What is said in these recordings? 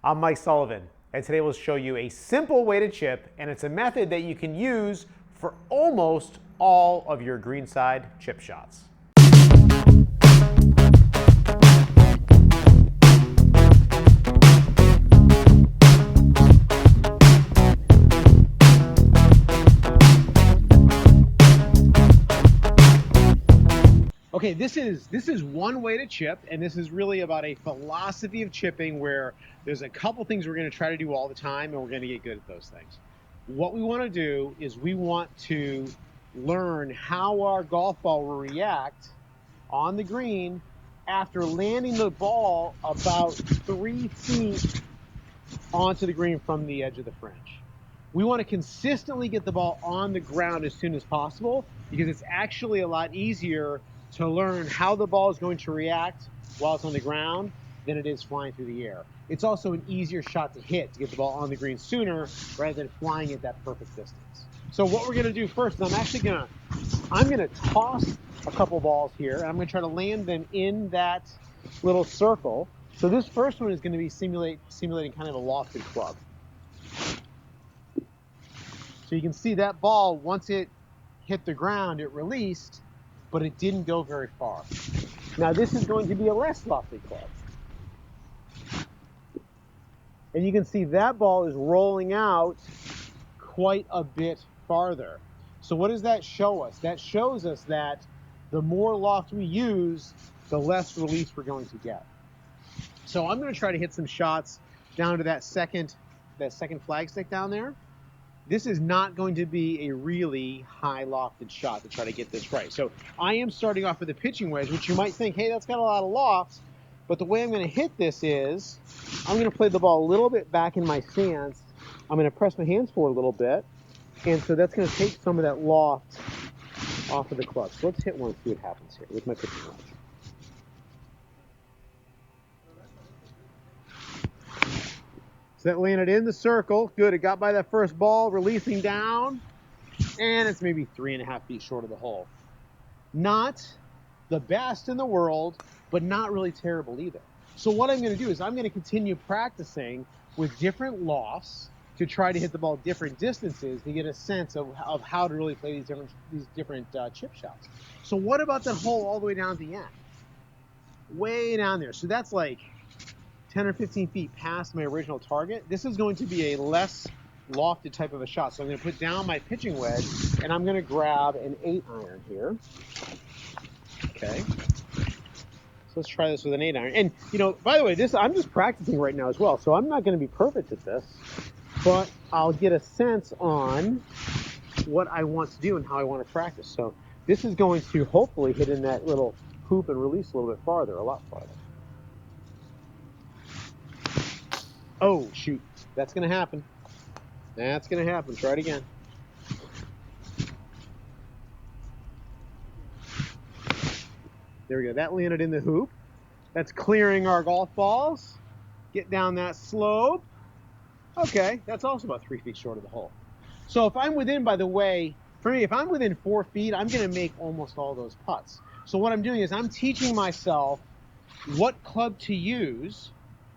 I'm Mike Sullivan, and today we'll show you a simple way to chip, and it's a method that you can use for almost all of your greenside chip shots. Okay, this is one way to chip, and this is really about a philosophy of chipping where there's a couple things we're going to try to do all the time, and we're going to get good at those things. What we want to do is we want to learn how our golf ball will react on the green after landing the ball about 3 feet onto the green from the edge of the fringe. We want to consistently get the ball on the ground as soon as possible because it's actually a lot easier to learn how the ball is going to react while it's on the ground than it is flying through the air. It's also an easier shot to hit to get the ball on the green sooner rather than flying at that perfect distance. So what we're gonna do first is I'm gonna toss a couple balls here, and I'm gonna try to land them in that little circle. So this first one is gonna be simulating kind of a lofted club. So you can see that ball, once it hit the ground, it released, but it didn't go very far. Now this is going to be a less lofty club. And you can see that ball is rolling out quite a bit farther. So what does that show us? That shows us that the more loft we use, the less release we're going to get. So I'm going to try to hit some shots down to that second flag stick down there. This is not going to be a really high lofted shot to try to get this right. So I am starting off with a pitching wedge, which you might think, hey, that's got a lot of loft. But the way I'm going to hit this is I'm going to play the ball a little bit back in my stance. I'm going to press my hands forward a little bit. And so that's going to take some of that loft off of the club. So let's hit one and see what happens here with my pitching wedge. So that landed in the circle. Good, it got by that first ball, releasing down, and it's maybe 3.5 feet short of the hole. Not the best in the world, but not really terrible either. So what I'm going to do is I'm going to continue practicing with different lofts to try to hit the ball different distances to get a sense of how to really play these different chip shots. So what about that hole all the way down at the end? Way down there. So that's like 10 or 15 feet past my original target. This is going to be a less lofted type of a shot. So I'm going to put down my pitching wedge, and I'm going to grab an 8-iron here. Okay. So let's try this with an 8-iron. And, you know, by the way, I'm just practicing right now as well, so I'm not going to be perfect at this, but I'll get a sense on what I want to do and how I want to practice. So this is going to hopefully hit in that little hoop and release a little bit farther, a lot farther. Oh, shoot. That's going to happen. That's going to happen. Try it again. There we go. That landed in the hoop. That's clearing our golf balls. Get down that slope. Okay, that's also about 3 feet short of the hole. So if I'm within, by the way, for me, if I'm within 4 feet, I'm going to make almost all those putts. So what I'm doing is I'm teaching myself what club to use.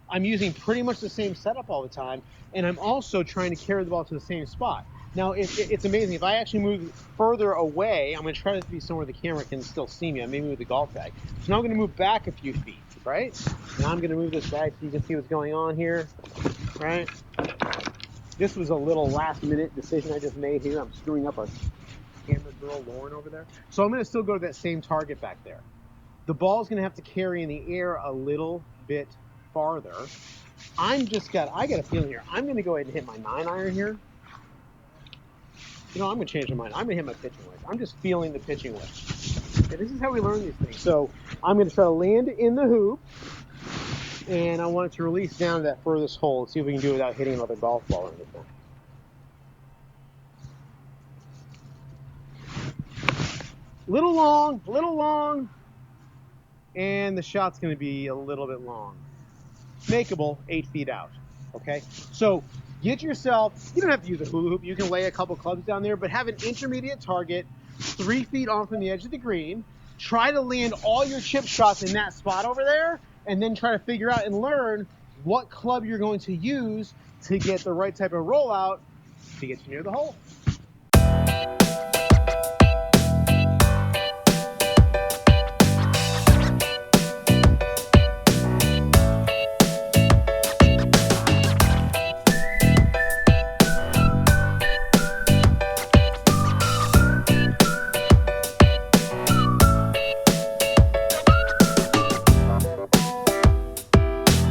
I'm using pretty much the same setup all the time, and I'm also trying to carry the ball to the same spot. Now, it's amazing. If I actually move further away, I'm going to try to be somewhere the camera can still see me. I may move the golf bag. So now I'm going to move back a few feet, right? Now I'm going to move this bag so you can see what's going on here, right? This was a little last-minute decision I just made here. I'm screwing up our camera girl, Lauren, over there. So I'm going to still go to that same target back there. The ball's going to have to carry in the air a little bit farther. I got a feeling here. I'm going to go ahead and hit my 9-iron here. You know, I'm going to change my mind. I'm going to hit my pitching wedge. I'm just feeling the pitching wedge. Okay, this is how we learn these things. So I'm going to try to land in the hoop, and I want it to release down to that furthest hole. Let's see if we can do it without hitting another golf ball or anything. Little long, and the shot's going to be a little bit long. Makeable 8 feet out. Okay, so get yourself, you don't have to use a hula hoop, you can lay a couple clubs down there, but have an intermediate target 3 feet on from the edge of the green. Try to land all your chip shots in that spot over there, and then try to figure out and learn what club you're going to use to get the right type of rollout to get you near the hole.